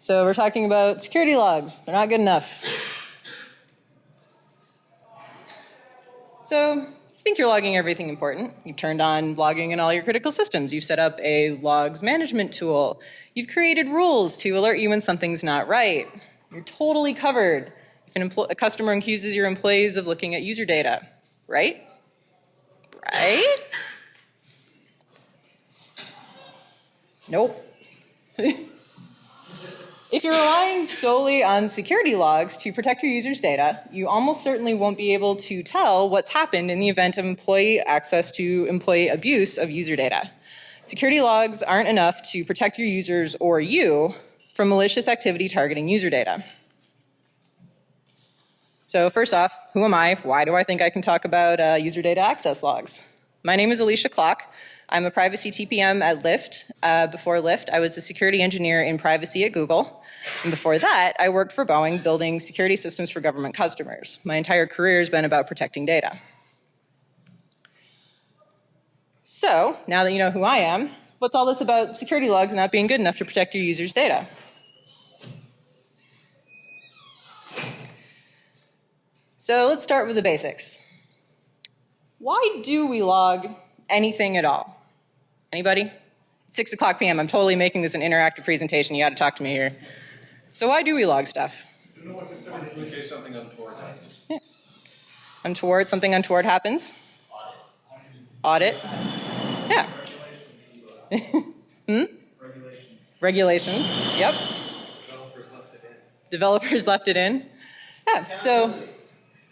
So we're talking about security logs. They're not good enough. So you think you're logging everything important. You've turned on logging in all your critical systems. You've set up a logs management tool. You've created rules to alert you when something's not right. You're totally covered if a customer accuses your employees of looking at user data, right? Right? Nope. If you're relying solely on security logs to protect your users' data, you almost certainly won't be able to tell what's happened in the event of employee access to employee abuse of user data. Security logs aren't enough to protect your users or you from malicious activity targeting user data. So first off, who am I? Why do I think I can talk about user data access logs? My name is Alisha Kloc. I'm a privacy TPM at Lyft. Before Lyft, I was a security engineer in privacy at Google. And before that, I worked for Boeing building security systems for government customers. My entire career has been about protecting data. So, now that you know who I am, what's all this about security logs not being good enough to protect your users' data? So let's start with the basics. Why do we log anything at all? Anybody? It's 6 o'clock p.m. I'm totally making this an interactive presentation. You got to talk to me here. So why do we log stuff? In case something untoward happens. Yeah. Something untoward happens? Audit. Yeah. Regulations. Yep. Developers left it in. Yeah, so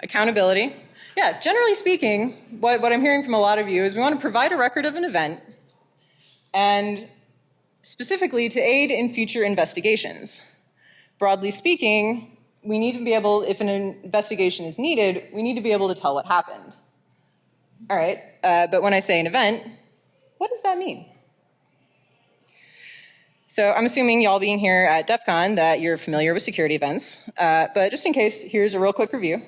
accountability. Yeah, generally speaking, what I'm hearing from a lot of you is we want to provide a record of an event and specifically to aid in future investigations. Broadly speaking, we need to be able, if an investigation is needed, we need to be able to tell what happened. All right, but when I say an event, what does that mean? So I'm assuming y'all being here at DEF CON that you're familiar with security events, but just in case, here's a real quick review.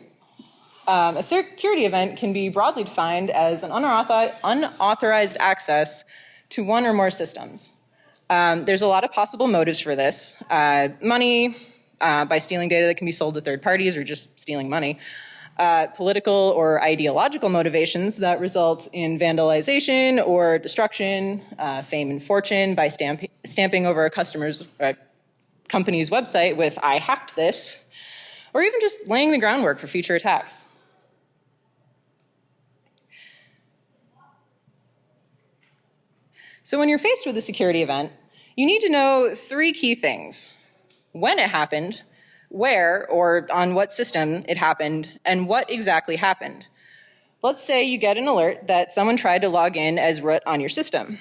A security event can be broadly defined as an unauthorized access to one or more systems. There's a lot of possible motives for this. Money, by stealing data that can be sold to third parties or just stealing money. Political or ideological motivations that result in vandalization or destruction, fame and fortune by stamping over a company's website with "I hacked this," or even just laying the groundwork for future attacks. So when you're faced with a security event, you need to know 3 key things: when it happened, where or on what system it happened, and what exactly happened. Let's say you get an alert that someone tried to log in as root on your system.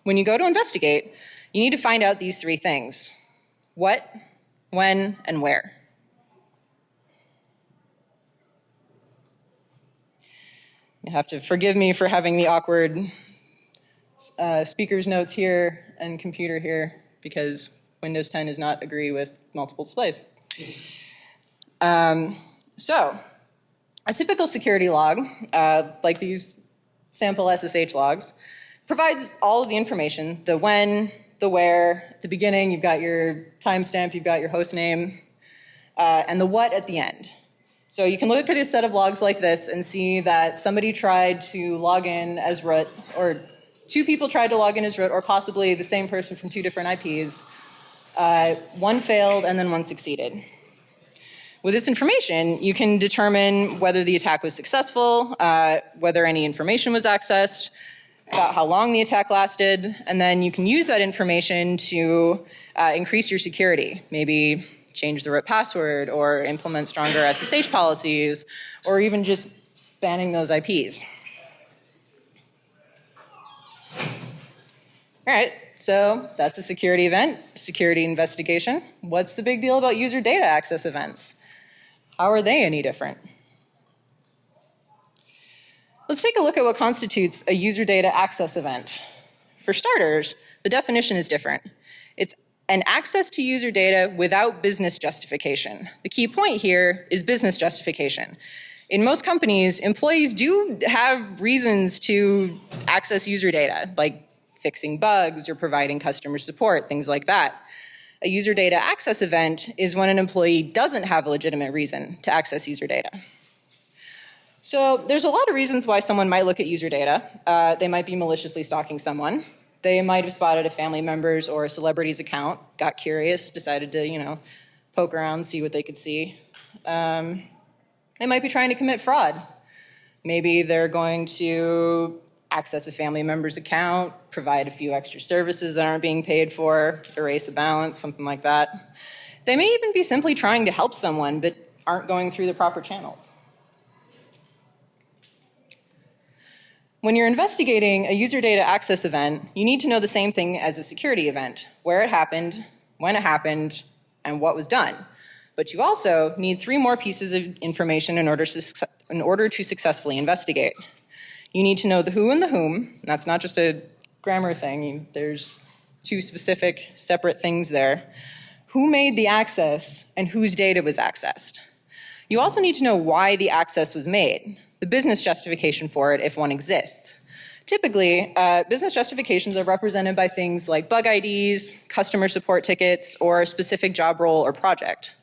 When you go to investigate, you need to find out these 3 things: what, when, and where. You have to forgive me for having the awkward speaker's notes here and computer here because Windows 10 does not agree with multiple displays. So a typical security log, like these sample SSH logs, provides all of the information: the when, the where. At the beginning, you've got your timestamp, you've got your host name, and the what at the end. So you can look at a set of logs like this and see that somebody tried to log in as root, or 2 people tried to log in as root, or possibly the same person from 2 different IPs. One failed and then one succeeded. With this information, you can determine whether the attack was successful, whether any information was accessed, about how long the attack lasted, and then you can use that information to increase your security. Maybe change the root password, or implement stronger SSH policies, or even just banning those IPs. All right, so that's a security event, security investigation. What's the big deal about user data access events? How are they any different? Let's take a look at what constitutes a user data access event. For starters, the definition is different. It's an access to user data without business justification. The key point here is business justification. In most companies, employees do have reasons to access user data, like fixing bugs or providing customer support, things like that. A user data access event is when an employee doesn't have a legitimate reason to access user data. So there's a lot of reasons why someone might look at user data. They might be maliciously stalking someone. They might have spotted a family member's or a celebrity's account, got curious, decided to, poke around, see what they could see. They might be trying to commit fraud. Maybe they're going to access a family member's account, provide a few extra services that aren't being paid for, erase a balance, something like that. They may even be simply trying to help someone but aren't going through the proper channels. When you're investigating a user data access event, you need to know the same thing as a security event: where it happened, when it happened, and what was done. But you also need 3 more pieces of information in order to successfully investigate. You need to know the who and the whom, and that's not just a grammar thing. There's 2 specific separate things there. Who made the access and whose data was accessed. You also need to know why the access was made, the business justification for it if one exists. Typically, business justifications are represented by things like bug IDs, customer support tickets, or a specific job role or project.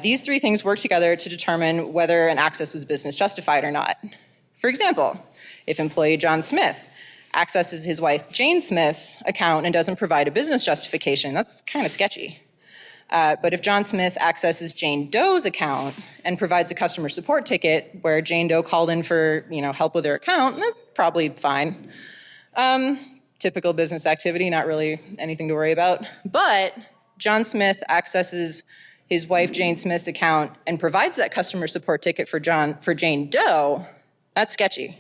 These 3 things work together to determine whether an access was business justified or not. For example, if employee John Smith accesses his wife Jane Smith's account and doesn't provide a business justification, that's kind of sketchy. But if John Smith accesses Jane Doe's account and provides a customer support ticket where Jane Doe called in for help with her account, that's probably fine. Typical business activity, not really anything to worry about. But John Smith accesses his wife Jane Smith's account and provides that customer support ticket for Jane Doe, that's sketchy.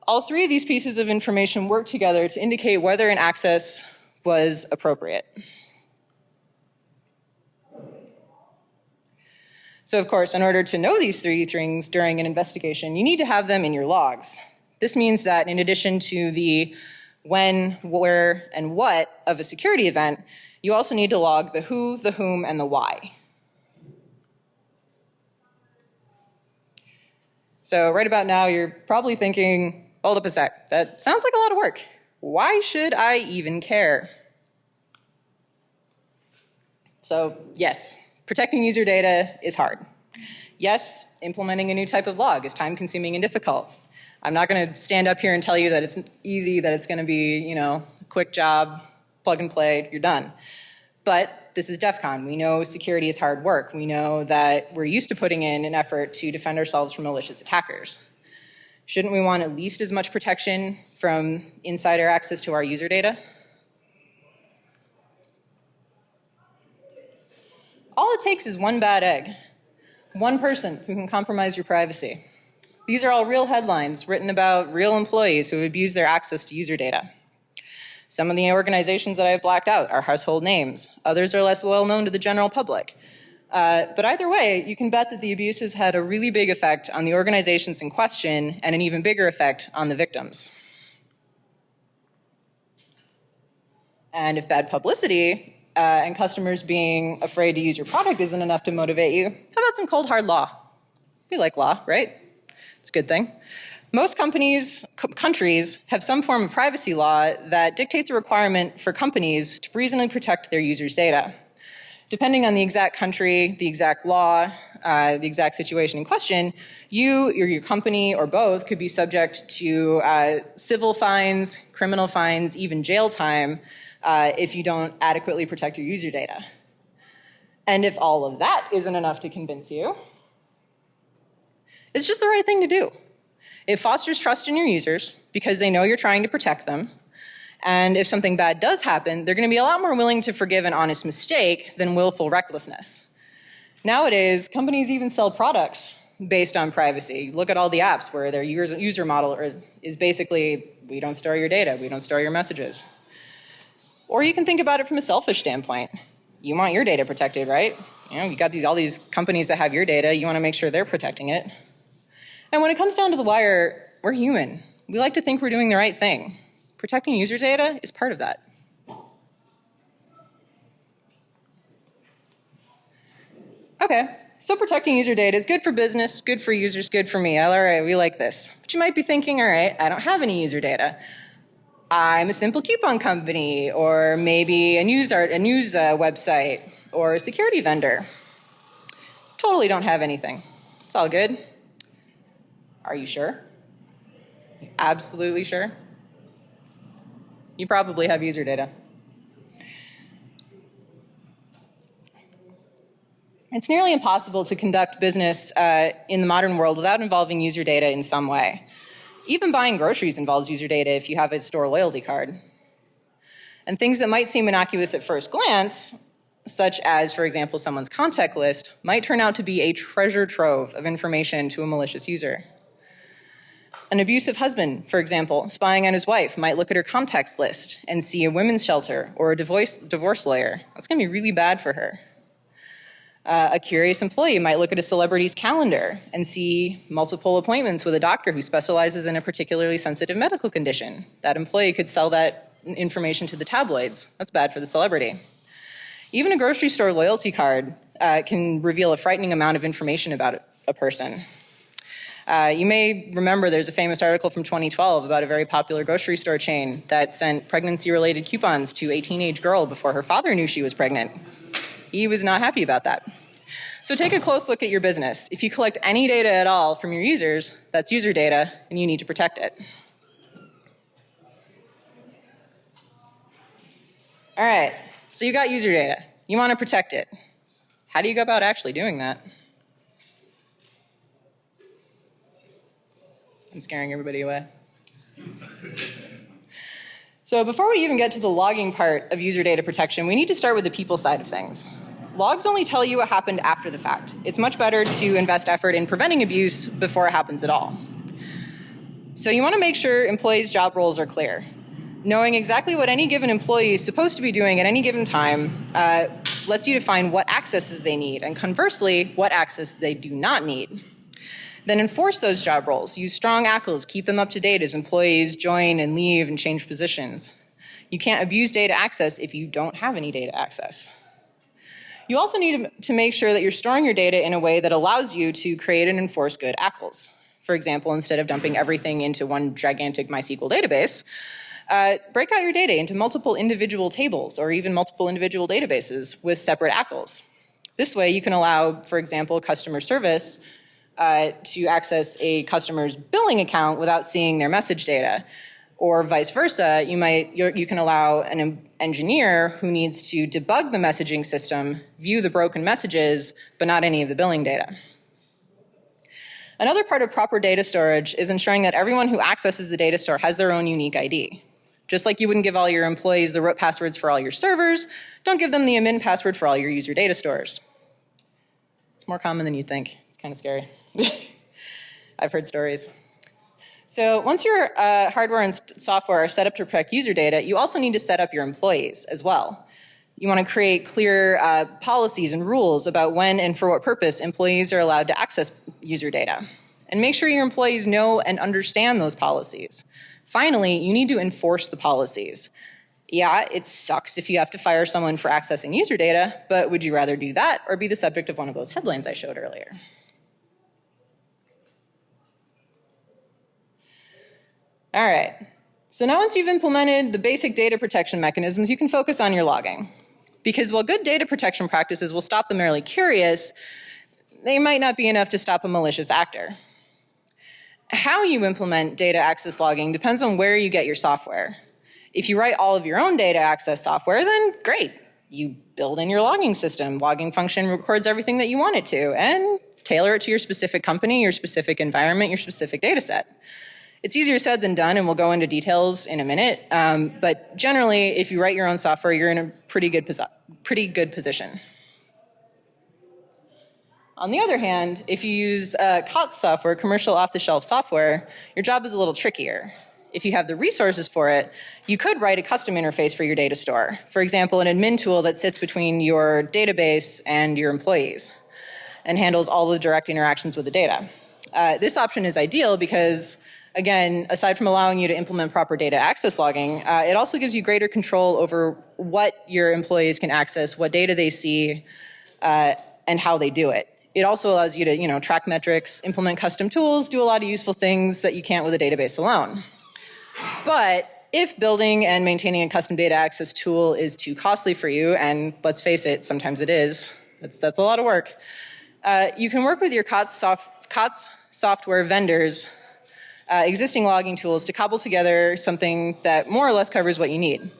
All 3 of these pieces of information work together to indicate whether an access was appropriate. So of course, in order to know these 3 things during an investigation, you need to have them in your logs. This means that in addition to the when, where, and what of a security event, you also need to log the who, the whom, and the why. So right about now, you're probably thinking, hold up a sec, that sounds like a lot of work. Why should I even care? So yes, protecting user data is hard. Yes, implementing a new type of log is time-consuming and difficult. I'm not going to stand up here and tell you that it's easy, that it's going to be, a quick job, plug and play, you're done. But this is DEF CON. We know security is hard work. We know that we're used to putting in an effort to defend ourselves from malicious attackers. Shouldn't we want at least as much protection from insider access to our user data? All it takes is one bad egg, one person who can compromise your privacy. These are all real headlines written about real employees who have abused their access to user data. Some of the organizations that I have blacked out are household names. Others are less well known to the general public. But either way, you can bet that the abuses had a really big effect on the organizations in question and an even bigger effect on the victims. And if bad publicity and customers being afraid to use your product isn't enough to motivate you, how about some cold hard law? We like law, right? It's a good thing. Most countries have some form of privacy law that dictates a requirement for companies to reasonably protect their users' data. Depending on the exact country, the exact law, the exact situation in question, you or your company or both could be subject to civil fines, criminal fines, even jail time if you don't adequately protect your user data. And if all of that isn't enough to convince you, it's just the right thing to do. It fosters trust in your users because they know you're trying to protect them. And if something bad does happen, they're going to be a lot more willing to forgive an honest mistake than willful recklessness. Nowadays, companies even sell products based on privacy. Look at all the apps where their user model is basically, we don't store your data, we don't store your messages. Or you can think about it from a selfish standpoint. You want your data protected, right? You got all these companies that have your data, you want to make sure they're protecting it. And when it comes down to the wire, we're human. We like to think we're doing the right thing. Protecting user data is part of that. Okay, so protecting user data is good for business, good for users, good for me. All right, we like this. But you might be thinking, all right, I don't have any user data. I'm a simple coupon company, or maybe a news website, or a security vendor. Totally don't have anything. It's all good. Are you sure? Absolutely sure? You probably have user data. It's nearly impossible to conduct business in the modern world without involving user data in some way. Even buying groceries involves user data if you have a store loyalty card. And things that might seem innocuous at first glance, such as, for example, someone's contact list, might turn out to be a treasure trove of information to a malicious user. An abusive husband, for example, spying on his wife, might look at her contacts list and see a women's shelter or a divorce lawyer. That's going to be really bad for her. A curious employee might look at a celebrity's calendar and see multiple appointments with a doctor who specializes in a particularly sensitive medical condition. That employee could sell that information to the tabloids. That's bad for the celebrity. Even a grocery store loyalty card can reveal a frightening amount of information about a person. You may remember there's a famous article from 2012 about a very popular grocery store chain that sent pregnancy-related coupons to a teenage girl before her father knew she was pregnant. He was not happy about that. So take a close look at your business. If you collect any data at all from your users, that's user data, and you need to protect it. All right, so you got user data. You want to protect it. How do you go about actually doing that? I'm scaring everybody away. So before we even get to the logging part of user data protection, we need to start with the people side of things. Logs only tell you what happened after the fact. It's much better to invest effort in preventing abuse before it happens at all. So you want to make sure employees' job roles are clear. Knowing exactly what any given employee is supposed to be doing at any given time lets you define what accesses they need, and conversely, what access they do not need. Then enforce those job roles. Use strong ACLs, keep them up to date as employees join and leave and change positions. You can't abuse data access if you don't have any data access. You also need to make sure that you're storing your data in a way that allows you to create and enforce good ACLs. For example, instead of dumping everything into one gigantic MySQL database, break out your data into multiple individual tables or even multiple individual databases with separate ACLs. This way you can allow, for example, customer service to access a customer's billing account without seeing their message data. Or vice versa, you can allow an engineer who needs to debug the messaging system, view the broken messages, but not any of the billing data. Another part of proper data storage is ensuring that everyone who accesses the data store has their own unique ID. Just like you wouldn't give all your employees the root passwords for all your servers, don't give them the admin password for all your user data stores. It's more common than you'd think. It's kind of scary. I've heard stories. So once your hardware and software are set up to protect user data, you also need to set up your employees as well. You want to create clear policies and rules about when and for what purpose employees are allowed to access user data. And make sure your employees know and understand those policies. Finally, you need to enforce the policies. Yeah, it sucks if you have to fire someone for accessing user data, but would you rather do that or be the subject of one of those headlines I showed earlier? All right, so now once you've implemented the basic data protection mechanisms, you can focus on your logging. Because while good data protection practices will stop the merely curious, they might not be enough to stop a malicious actor. How you implement data access logging depends on where you get your software. If you write all of your own data access software, then great. You build in your logging system. Logging function records everything that you want it to and tailor it to your specific company, your specific environment, your specific data set. It's easier said than done, and we'll go into details in a minute. But generally, if you write your own software, you're in a pretty good position. On the other hand, if you use COTS software, commercial off-the-shelf software, your job is a little trickier. If you have the resources for it, you could write a custom interface for your data store. For example, an admin tool that sits between your database and your employees and handles all the direct interactions with the data. This option is ideal because, again, aside from allowing you to implement proper data access logging, it also gives you greater control over what your employees can access, what data they see, and how they do it. It also allows you to, track metrics, implement custom tools, do a lot of useful things that you can't with a database alone. But if building and maintaining a custom data access tool is too costly for you, and let's face it, sometimes it is, that's a lot of work, you can work with your COTS software vendors' existing logging tools to cobble together something that more or less covers what you need.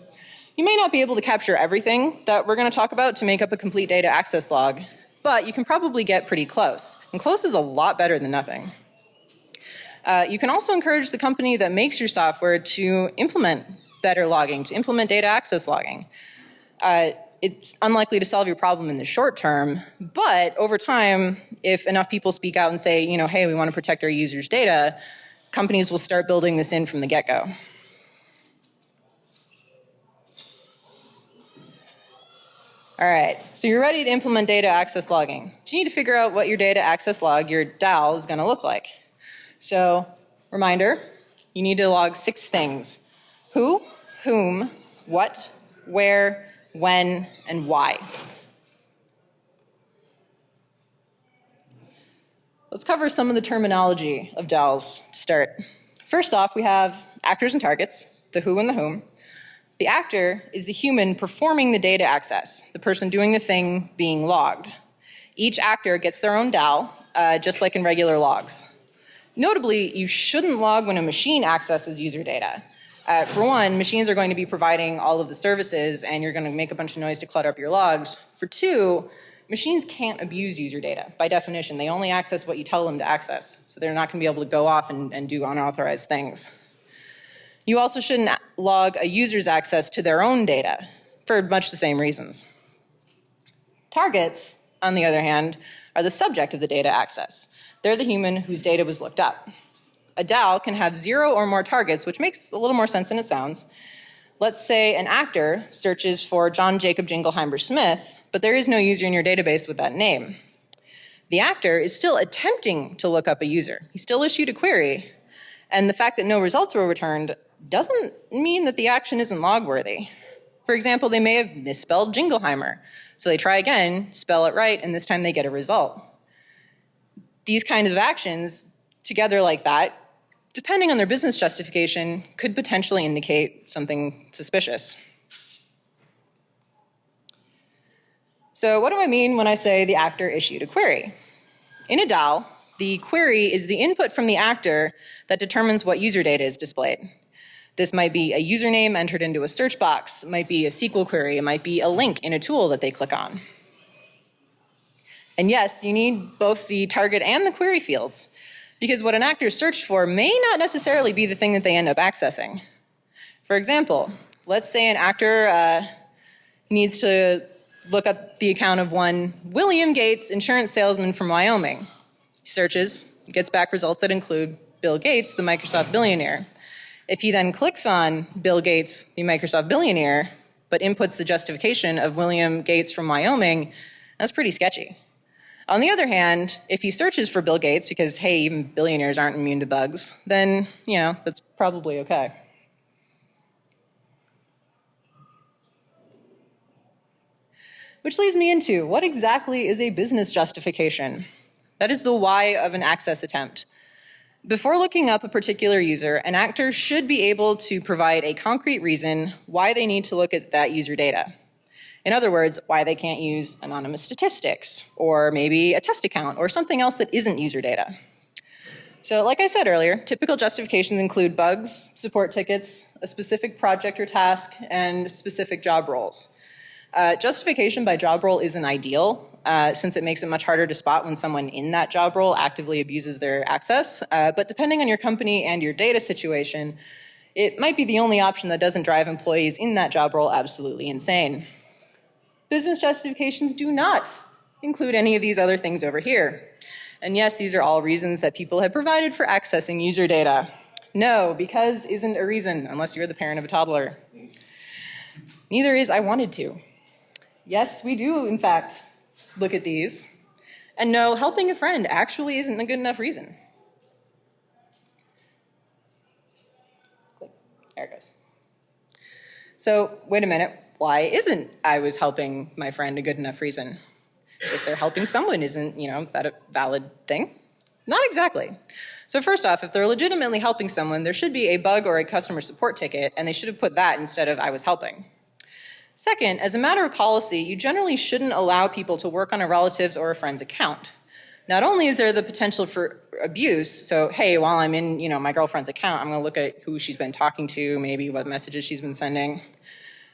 You may not be able to capture everything that we're going to talk about to make up a complete data access log, but you can probably get pretty close. And close is a lot better than nothing. You can also encourage the company that makes your software to implement better logging, to implement data access logging. It's unlikely to solve your problem in the short term, but over time, if enough people speak out and say, hey, we want to protect our users' data, companies will start building this in from the get-go. All right, so you're ready to implement data access logging. You need to figure out what your data access log, your DAL, is going to look like. So, reminder, you need to log 6 things: who, whom, what, where, when, and why. Let's cover some of the terminology of DALs to start. First off, we have actors and targets, the who and the whom. The actor is the human performing the data access, the person doing the thing being logged. Each actor gets their own DAL, just like in regular logs. Notably, you shouldn't log when a machine accesses user data. For one, machines are going to be providing all of the services, and you're going to make a bunch of noise to clutter up your logs. For two, machines can't abuse user data. By definition, they only access what you tell them to access, so they're not going to be able to go off and do unauthorized things. You also shouldn't log a user's access to their own data for much the same reasons. Targets, on the other hand, are the subject of the data access. They're the human whose data was looked up. A DAL can have 0 or more targets, which makes a little more sense than it sounds. Let's say an actor searches for John Jacob Jingleheimer Smith, but there is no user in your database with that name. The actor is still attempting to look up a user. He still issued a query, and the fact that no results were returned doesn't mean that the action isn't log-worthy. For example, they may have misspelled Jingleheimer, so they try again, spell it right, and this time they get a result. These kinds of actions, together like that, depending on their business justification, could potentially indicate something suspicious. So what do I mean when I say the actor issued a query? In a DAL, the query is the input from the actor that determines what user data is displayed. This might be a username entered into a search box, it might be a SQL query, it might be a link in a tool that they click on. And yes, you need both the target and the query fields, because what an actor searched for may not necessarily be the thing that they end up accessing. For example, let's say an actor needs to look up the account of one William Gates, insurance salesman from Wyoming. He searches, gets back results that include Bill Gates, the Microsoft billionaire. If he then clicks on Bill Gates, the Microsoft billionaire, but inputs the justification of William Gates from Wyoming, that's pretty sketchy. On the other hand, if he searches for Bill Gates, because, hey, even billionaires aren't immune to bugs, then, that's probably okay. Which leads me into, what exactly is a business justification? That is the why of an access attempt. Before looking up a particular user, an actor should be able to provide a concrete reason why they need to look at that user data. In other words, why they can't use anonymous statistics, or maybe a test account, or something else that isn't user data. So like I said earlier, typical justifications include bugs, support tickets, a specific project or task, and specific job roles. Justification by job role isn't ideal, since it makes it much harder to spot when someone in that job role actively abuses their access. But depending on your company and your data situation, it might be the only option that doesn't drive employees in that job role absolutely insane. Business justifications do not include any of these other things over here. And yes, these are all reasons that people have provided for accessing user data. No, because isn't a reason, unless you're the parent of a toddler. Neither is I wanted to. Yes, we do, in fact, look at these. And no, helping a friend actually isn't a good enough reason. Click. There it goes. So, wait a minute. Why isn't I was helping my friend a good enough reason? If they're helping someone, isn't, that a valid thing? Not exactly. So first off, if they're legitimately helping someone, there should be a bug or a customer support ticket, and they should have put that instead of "I was helping." Second, as a matter of policy, you generally shouldn't allow people to work on a relative's or a friend's account. Not only is there the potential for abuse, so hey, while I'm in my girlfriend's account, I'm going to look at who she's been talking to, maybe what messages she's been sending.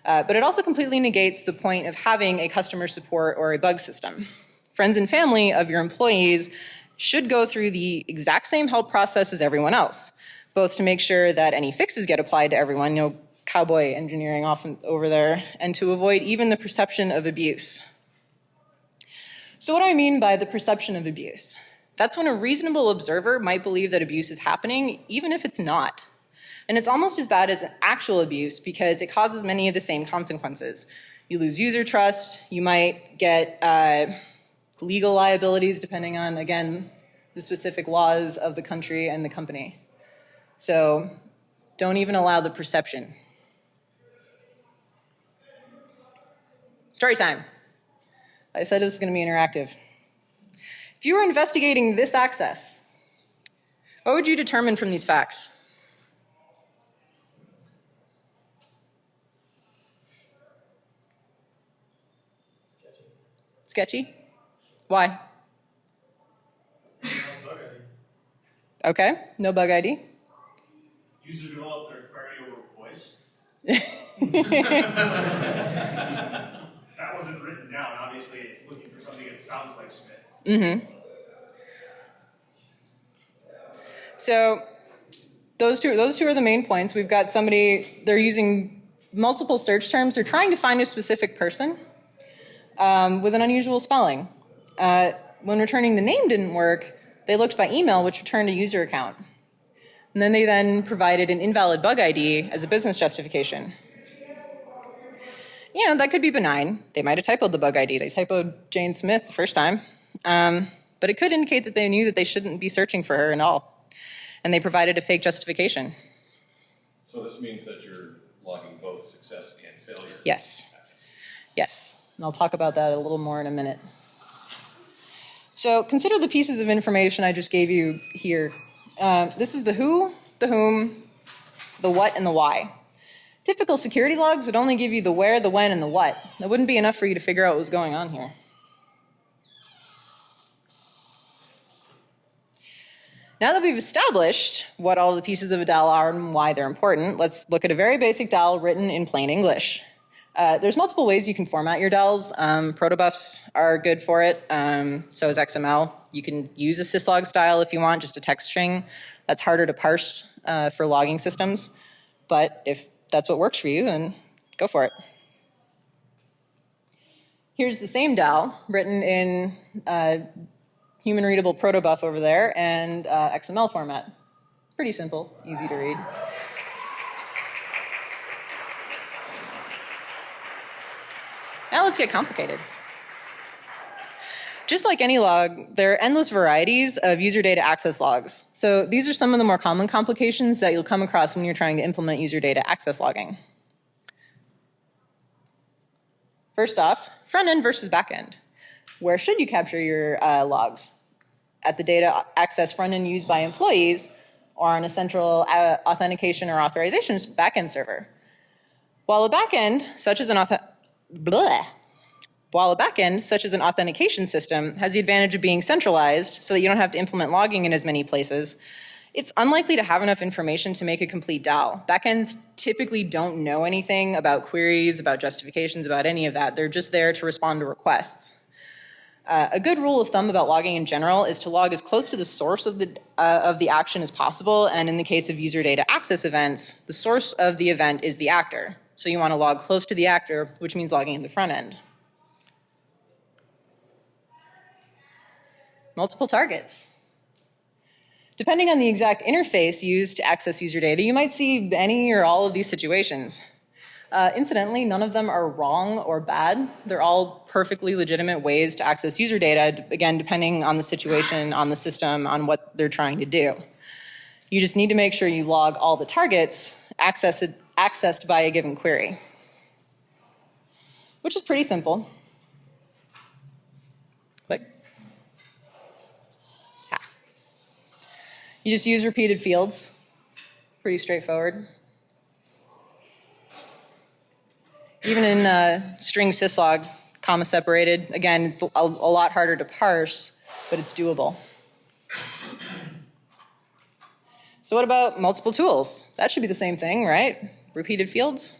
But it also completely negates the point of having a customer support or a bug system. Friends and family of your employees should go through the exact same help process as everyone else, both to make sure that any fixes get applied to everyone, no cowboy engineering often over there, and to avoid even the perception of abuse. So what do I mean by the perception of abuse? That's when a reasonable observer might believe that abuse is happening, even if it's not. And it's almost as bad as actual abuse because it causes many of the same consequences. You lose user trust, you might get legal liabilities depending on, again, the specific laws of the country and the company. So don't even allow the perception. Story time. I said it was going to be interactive. If you were investigating this access, what would you determine from these facts? Sketchy? Why? Okay, no bug ID. User developed their query over voice. That wasn't written down. Obviously, it's looking for something that sounds like Smith. Mm-hmm. So those two are the main points. We've got somebody, they're using multiple search terms. They're trying to find a specific person with an unusual spelling. When returning the name didn't work, they looked by email, which returned a user account. And then they provided an invalid bug ID as a business justification. That could be benign. They might have typoed the bug ID. They typoed Jane Smith the first time. But it could indicate that they knew that they shouldn't be searching for her at all. And they provided a fake justification. So this means that you're logging both success and failure? Yes. Yes. And I'll talk about that a little more in a minute. So consider the pieces of information I just gave you here. This is the who, the whom, the what, and the why. Typical security logs would only give you the where, the when, and the what. That wouldn't be enough for you to figure out what was going on here. Now that we've established what all the pieces of a DAL are and why they're important, let's look at a very basic DAL written in plain English. There's multiple ways you can format your DALs. Protobufs are good for it. So is XML. You can use a syslog style if you want, just a text string. That's harder to parse for logging systems. But if that's what works for you, then go for it. Here's the same DAL written in human readable protobuf over there and XML format. Pretty simple, easy to read. Now let's get complicated. Just like any log, there are endless varieties of user data access logs. So these are some of the more common complications that you'll come across when you're trying to implement user data access logging. First off, front end versus back end. Where should you capture your logs? At the data access front end used by employees or on a central authentication or authorization back end server? While a back end, such as an authentication system has the advantage of being centralized so that you don't have to implement logging in as many places, it's unlikely to have enough information to make a complete DAO. Backends typically don't know anything about queries, about justifications, about any of that. They're just there to respond to requests. A good rule of thumb about logging in general is to log as close to the source of the action as possible, and in the case of user data access events, the source of the event is the actor. So you want to log close to the actor, which means logging in the front end. Multiple targets. Depending on the exact interface used to access user data, you might see any or all of these situations. Incidentally, none of them are wrong or bad. They're all perfectly legitimate ways to access user data, again, depending on the situation, on the system, on what they're trying to do. You just need to make sure you log all the targets accessed by a given query, which is pretty simple. Click. You just use repeated fields. Pretty straightforward. Even in string syslog, comma separated, again, it's a lot harder to parse, but it's doable. So what about multiple tools? That should be the same thing, right? Repeated fields?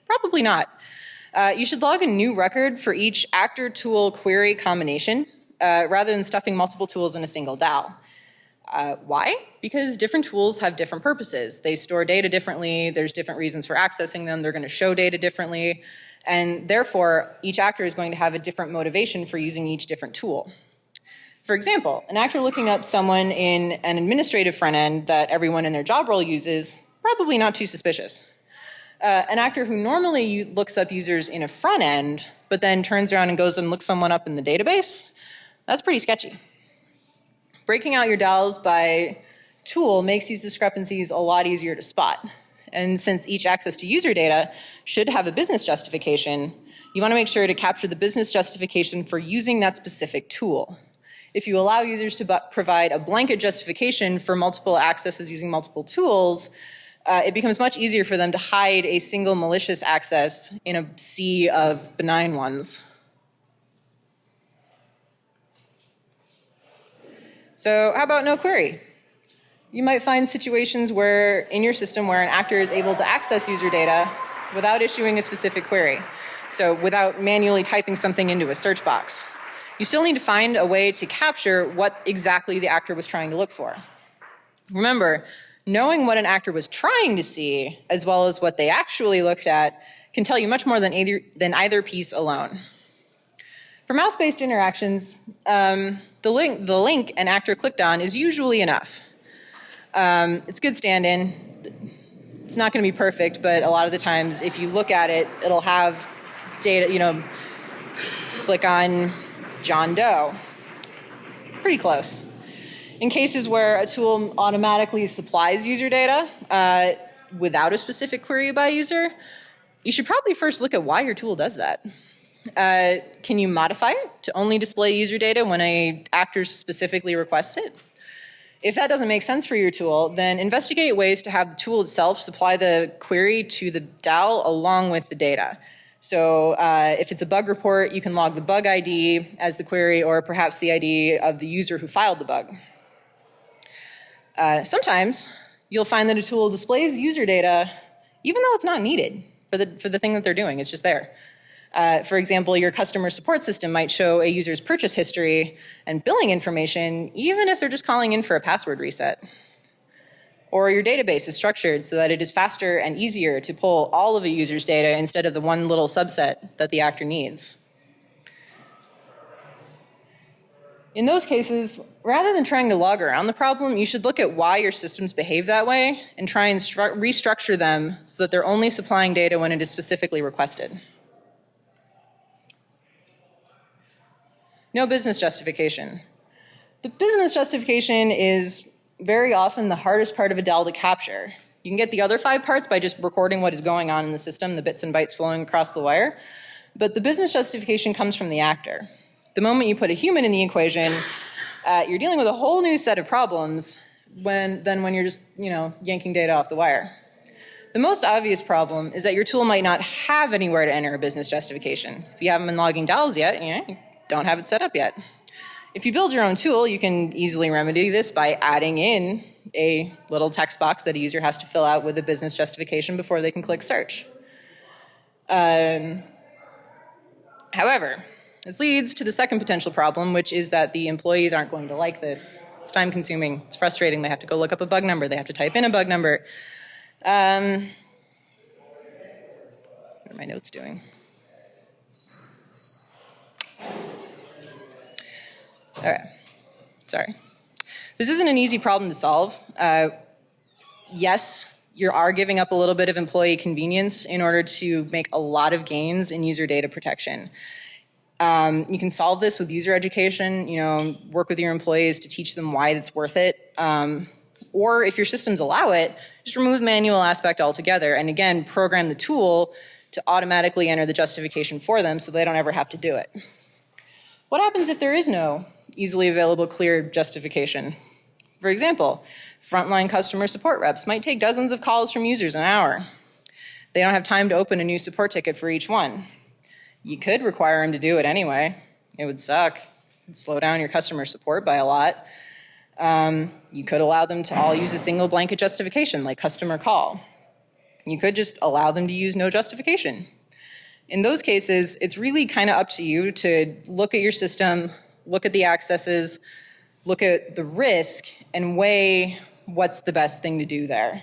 Probably not. You should log a new record for each actor tool query combination rather than stuffing multiple tools in a single DAL. Why? Because different tools have different purposes. They store data differently, there's different reasons for accessing them, they're going to show data differently, and therefore each actor is going to have a different motivation for using each different tool. For example, an actor looking up someone in an administrative front end that everyone in their job role uses, probably not too suspicious. An actor who normally looks up users in a front end, but then turns around and goes and looks someone up in the database, that's pretty sketchy. Breaking out your DALs by tool makes these discrepancies a lot easier to spot. And since each access to user data should have a business justification, you want to make sure to capture the business justification for using that specific tool. If you allow users to provide a blanket justification for multiple accesses using multiple tools, it becomes much easier for them to hide a single malicious access in a sea of benign ones. So how about no query? You might find situations where in your system where an actor is able to access user data without issuing a specific query. So without manually typing something into a search box. You still need to find a way to capture what exactly the actor was trying to look for. Remember, knowing what an actor was trying to see, as well as what they actually looked at, can tell you much more than either piece alone. For mouse-based interactions, the link an actor clicked on is usually enough. It's good stand-in. It's not going to be perfect, but a lot of the times, if you look at it, it'll have data, click on John Doe. Pretty close. In cases where a tool automatically supplies user data without a specific query by user, you should probably first look at why your tool does that. Can you modify it to only display user data when an actor specifically requests it? If that doesn't make sense for your tool, then investigate ways to have the tool itself supply the query to the DAL along with the data. So if it's a bug report, you can log the bug ID as the query or perhaps the ID of the user who filed the bug. Sometimes you'll find that a tool displays user data even though it's not needed for the thing that they're doing. It's just there. For example, your customer support system might show a user's purchase history and billing information even if they're just calling in for a password reset. Or your database is structured so that it is faster and easier to pull all of a user's data instead of the one little subset that the actor needs. In those cases, rather than trying to log around the problem, you should look at why your systems behave that way and try and restructure them so that they're only supplying data when it is specifically requested. No business justification. The business justification is very often the hardest part of a DAL to capture. You can get the other 5 parts by just recording what is going on in the system, the bits and bytes flowing across the wire. But the business justification comes from the actor. The moment you put a human in the equation, you're dealing with a whole new set of problems than when you're just, yanking data off the wire. The most obvious problem is that your tool might not have anywhere to enter a business justification. If you haven't been logging DALs yet, you don't have it set up yet. If you build your own tool, you can easily remedy this by adding in a little text box that a user has to fill out with a business justification before they can click search. However, this leads to the second potential problem, which is that the employees aren't going to like this. It's time consuming, it's frustrating, they have to go look up a bug number, they have to type in a bug number. What are my notes doing? All right, sorry. This isn't an easy problem to solve. Yes, you are giving up a little bit of employee convenience in order to make a lot of gains in user data protection. You can solve this with user education, work with your employees to teach them why it's worth it. Or if your systems allow it, just remove the manual aspect altogether and again, program the tool to automatically enter the justification for them so they don't ever have to do it. What happens if there is no easily available clear justification? For example, frontline customer support reps might take dozens of calls from users an hour. They don't have time to open a new support ticket for each one. You could require them to do it anyway. It would suck. It'd slow down your customer support by a lot. You could allow them to all use a single blanket justification like customer call. You could just allow them to use no justification. In those cases, it's really kind of up to you to look at your system, look at the accesses, look at the risk, and weigh what's the best thing to do there.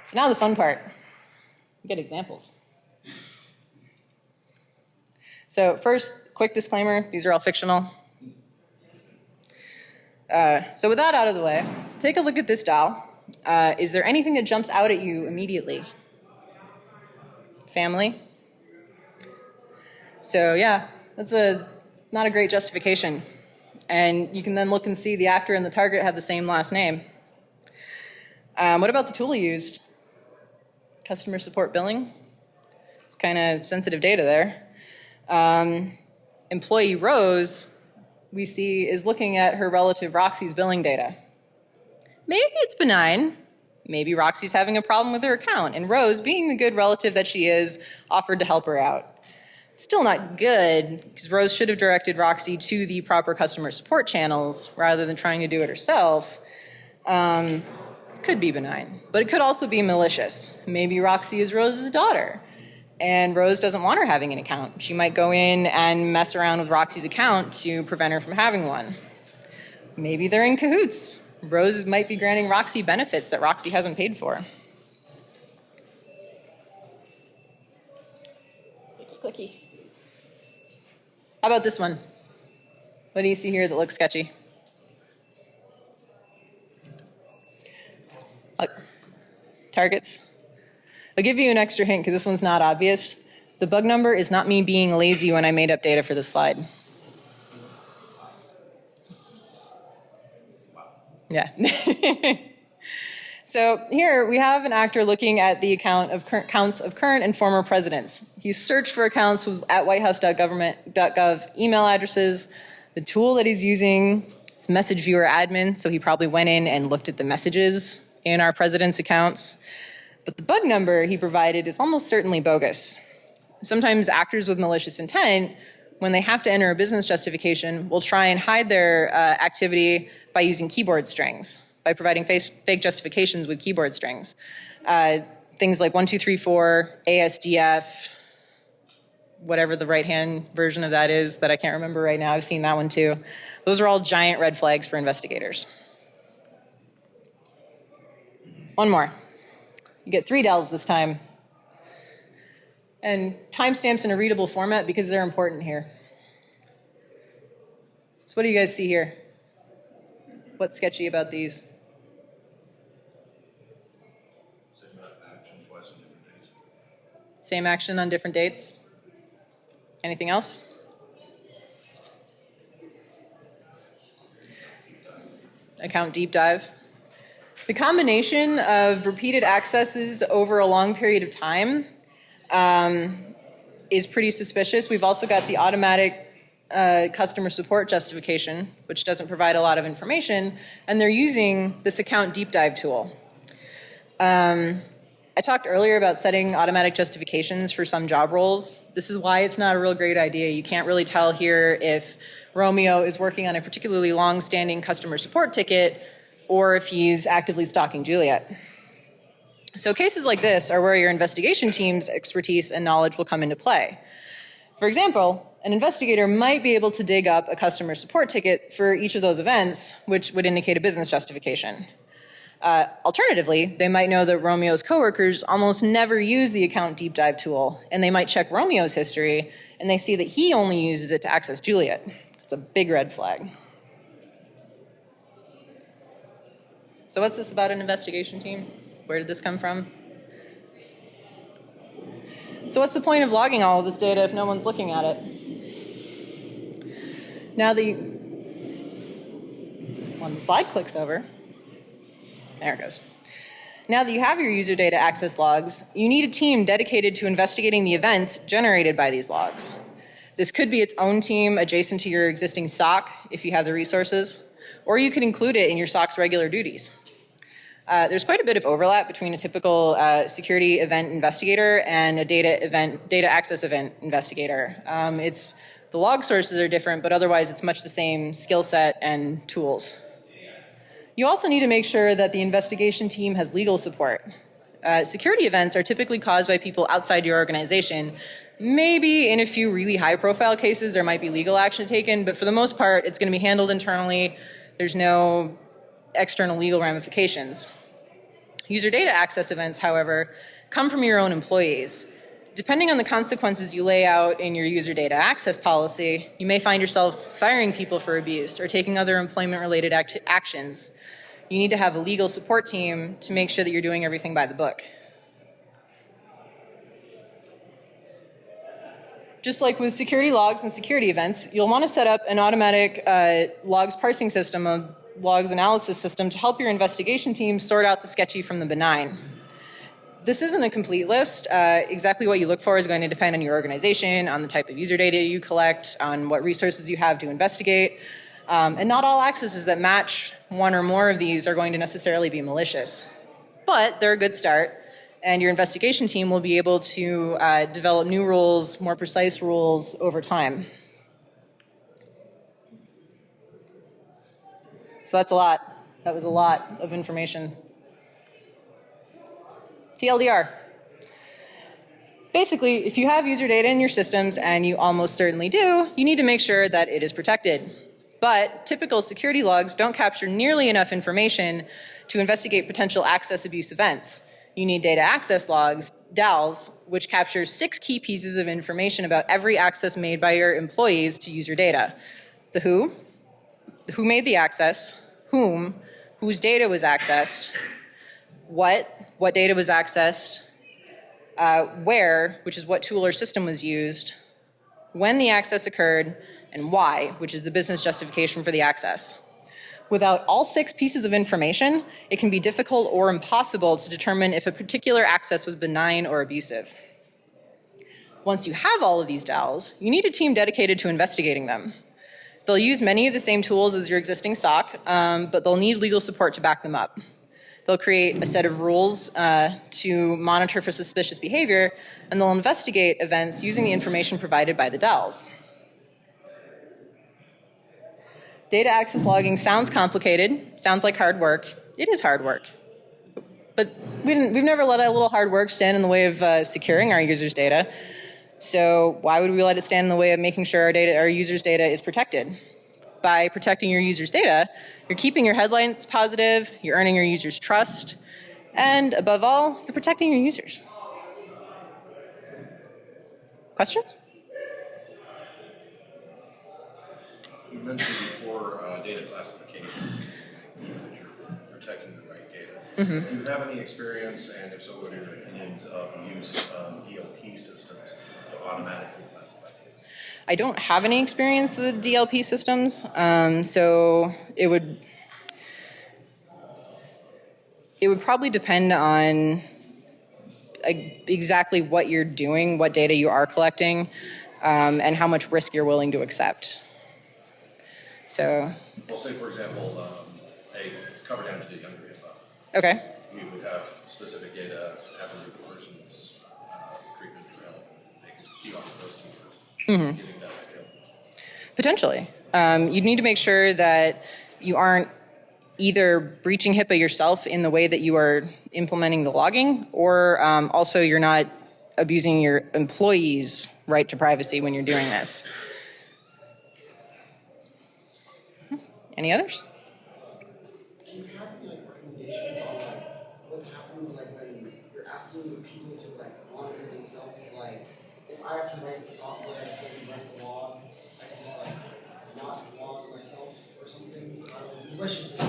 So now the fun part. Get examples. So first, quick disclaimer, these are all fictional. So with that out of the way, take a look at this dial. Is there anything that jumps out at you immediately? Family? So yeah, that's not a great justification. And you can then look and see the actor and the target have the same last name. What about the tool used? Customer support billing? It's kind of sensitive data there. Employee Rose, we see, is looking at her relative Roxy's billing data. Maybe it's benign. Maybe Roxy's having a problem with her account, and Rose, being the good relative that she is, offered to help her out. It's still not good, because Rose should have directed Roxy to the proper customer support channels rather than trying to do it herself. Could be benign, but it could also be malicious. Maybe Roxy is Rose's daughter, and Rose doesn't want her having an account. She might go in and mess around with Roxy's account to prevent her from having one. Maybe they're in cahoots. Rose might be granting Roxy benefits that Roxy hasn't paid for. Clicky, clicky. How about this one? What do you see here that looks sketchy? Targets. I'll give you an extra hint because this one's not obvious. The bug number is not me being lazy when I made up data for this slide. Yeah. So here we have an actor looking at the counts of current and former presidents. He's searched for accounts at whitehouse.gov email addresses. The tool that he's using is message viewer admin, so he probably went in and looked at the messages in our president's accounts. But the bug number he provided is almost certainly bogus. Sometimes actors with malicious intent, when they have to enter a business justification, will try and hide their activity by using keyboard strings, by providing fake justifications with keyboard strings. Things like 1234, ASDF, whatever the right-hand version of that is that I can't remember right now. I've seen that one too. Those are all giant red flags for investigators. One more. You get 3 dells this time. And timestamps in a readable format because they're important here. So what do you guys see here? What's sketchy about these? Same action twice on different days. Same action on different dates. Anything else? Account deep dive. The combination of repeated accesses over a long period of time is pretty suspicious. We've also got the automatic customer support justification, which doesn't provide a lot of information, and they're using this account deep dive tool. I talked earlier about setting automatic justifications for some job roles. This is why it's not a real great idea. You can't really tell here if Romeo is working on a particularly long-standing customer support ticket or if he's actively stalking Juliet. So cases like this are where your investigation team's expertise and knowledge will come into play. For example, an investigator might be able to dig up a customer support ticket for each of those events, which would indicate a business justification. Alternatively, they might know that Romeo's coworkers almost never use the account deep dive tool, and they might check Romeo's history, and they see that he only uses it to access Juliet. It's a big red flag. So what's this about an investigation team? Where did this come from? So what's the point of logging all of this data if no one's looking at it? Now when the slide clicks over, there it goes. Now that you have your user data access logs, you need a team dedicated to investigating the events generated by these logs. This could be its own team adjacent to your existing SOC if you have the resources, or you could include it in your SOC's regular duties. There's quite a bit of overlap between a typical security event investigator and a data access event investigator. The log sources are different, but otherwise it's much the same skill set and tools. You also need to make sure that the investigation team has legal support. Security events are typically caused by people outside your organization. Maybe in a few really high-profile cases there might be legal action taken, but for the most part it's going to be handled internally. There's no external legal ramifications. User data access events, however, come from your own employees. Depending on the consequences you lay out in your user data access policy, you may find yourself firing people for abuse or taking other employment-related actions. You need to have a legal support team to make sure that you're doing everything by the book. Just like with security logs and security events, you'll want to set up an automatic logs parsing system, a logs analysis system to help your investigation team sort out the sketchy from the benign. This isn't a complete list. Exactly what you look for is going to depend on your organization, on the type of user data you collect, on what resources you have to investigate. And not all accesses that match one or more of these are going to necessarily be malicious. But they're a good start, and your investigation team will be able to develop new rules, more precise rules over time. So that's a lot. That was a lot of information. TLDR. Basically, if you have user data in your systems, and you almost certainly do, you need to make sure that it is protected. But typical security logs don't capture nearly enough information to investigate potential access abuse events. You need data access logs, DALs, which captures 6 key pieces of information about every access made by your employees to user data. The who made the access, whom, whose data was accessed, what data was accessed, where, which is what tool or system was used, when the access occurred, and why, which is the business justification for the access. Without all 6 pieces of information, it can be difficult or impossible to determine if a particular access was benign or abusive. Once you have all of these DALs, you need a team dedicated to investigating them. They'll use many of the same tools as your existing SOC, but they'll need legal support to back them up. They'll create a set of rules to monitor for suspicious behavior, and they'll investigate events using the information provided by the DALs. Data access logging sounds complicated, sounds like hard work. It is hard work. But we've never let a little hard work stand in the way of securing our users' data. So why would we let it stand in the way of making sure our users' data is protected? By protecting your users' data, you're keeping your headlines positive, you're earning your users' trust, and above all, you're protecting your users. Questions? You mentioned before data classification, that you're protecting the right data. Mm-hmm. Do you have any experience, and if so, what are your opinions of use of DLP systems to automatically classify data? I don't have any experience with DLP systems, so it would probably depend on exactly what you're doing, what data you are collecting, and how much risk you're willing to accept. So, well, say for example, a cover down to the younger info. Okay. We would have specific data having to do with the person's treatment development. They could key off those keywords. Mm-hmm. Giving that idea. Potentially. You need to make sure that you aren't either breaching HIPAA yourself in the way that you are implementing the logging, or also you're not abusing your employees' right to privacy when you're doing this. Any others? Do you have any recommendations on what happens when you're asking the people to monitor themselves? Like, if I have to write the software, I have to write the logs, I can just not log myself or something. Malicious is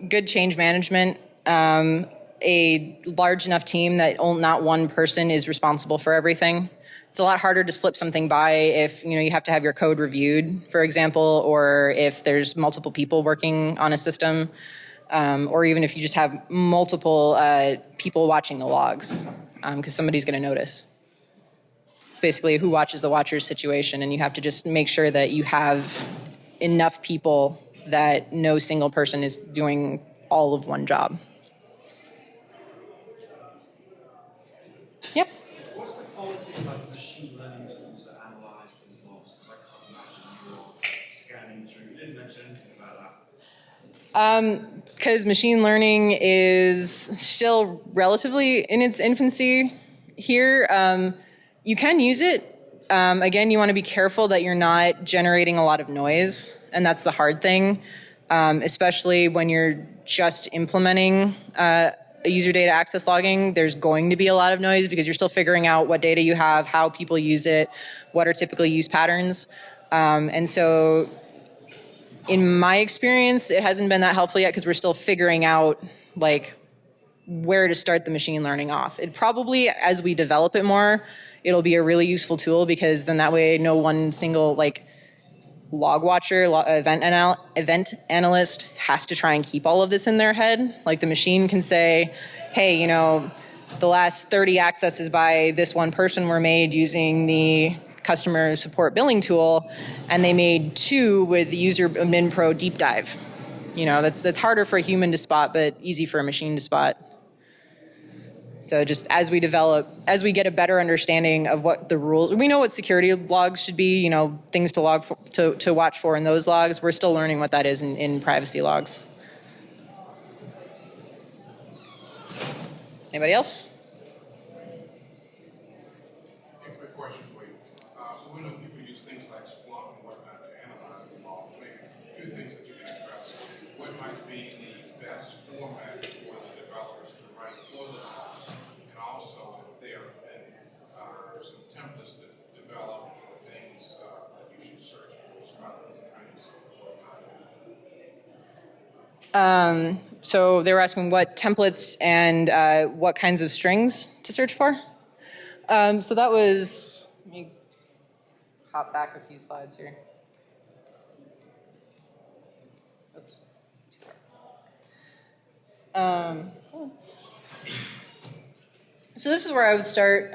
Good change management. A large enough team that not one person is responsible for everything. It's a lot harder to slip something by if you have to have your code reviewed, for example, or if there's multiple people working on a system. or even if you just have multiple people watching the logs, because somebody's going to notice. It's basically who watches the watchers situation, and you have to just make sure that you have enough people that no single person is doing all of one job. Yep. What's the quality of like machine learning tools that analyze these logs? Because I can't imagine you're scanning through. You didn't mention anything about that. Because machine learning is still relatively in its infancy here. You can use it. Again, you want to be careful that you're not generating a lot of noise, and that's the hard thing, especially when you're just implementing a user data access logging. There's going to be a lot of noise because you're still figuring out what data you have, how people use it, what are typical use patterns. And so in my experience, it hasn't been that helpful yet because we're still figuring out like where to start the machine learning off. It probably, as we develop it more, it'll be a really useful tool because then that way no one single like log watcher, event analyst has to try and keep all of this in their head. Like the machine can say, hey, you know, the last 30 accesses by this one person were made using the customer support billing tool, and they made 2 with the user admin pro deep dive. You know, that's harder for a human to spot, but easy for a machine to spot. So just as we develop, as we get a better understanding of what the rules, we know what security logs should be, you know, things to log for, to watch for in those logs. We're still learning what that is in privacy logs. Anybody else? A quick question for you. So we know people use things like Splunk and whatnot to analyze the logs. Maybe 2 things that you can address. What might be the best format for the developers to write for the logs? And also, if there have been some templates that develop things that you should search for, spotlights, trends, whatnot. So they were asking what templates and what kinds of strings to search for. So that was, let me hop back a few slides here. Oops. So this is where I would start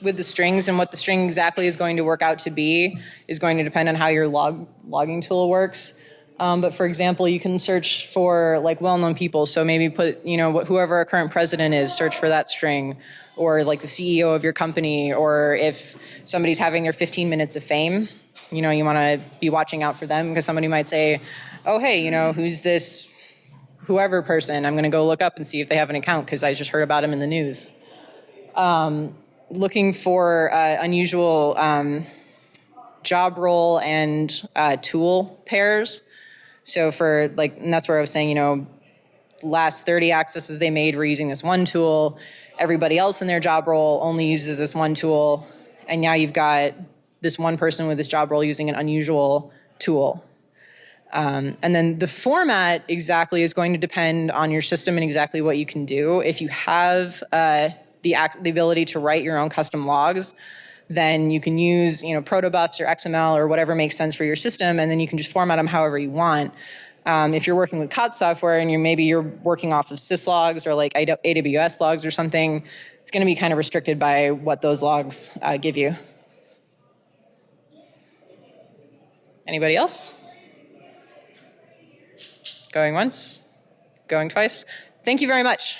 with the strings, and what the string exactly is going to work out to be is going to depend on how your logging tool works. But for example, you can search for like well-known people. So maybe put, you know, whoever our current president is, search for that string, or like the CEO of your company, or if somebody's having their 15 minutes of fame, you know, you want to be watching out for them because somebody might say, oh, hey, you know, who's this whoever person? I'm going to go look up and see if they have an account because I just heard about him in the news. Looking for unusual job role and tool pairs. So for like, and that's where I was saying, you know, last 30 accesses they made were using this one tool. Everybody else in their job role only uses this one tool. And now you've got this one person with this job role using an unusual tool. And then the format exactly is going to depend on your system and exactly what you can do. If you have the ability to write your own custom logs, then you can use, you know, protobufs or XML or whatever makes sense for your system, and then you can just format them however you want. If you're working with COTS software and maybe you're working off of syslogs or like AWS logs or something, it's going to be kind of restricted by what those logs give you. Anybody else? Going once? Going twice? Thank you very much.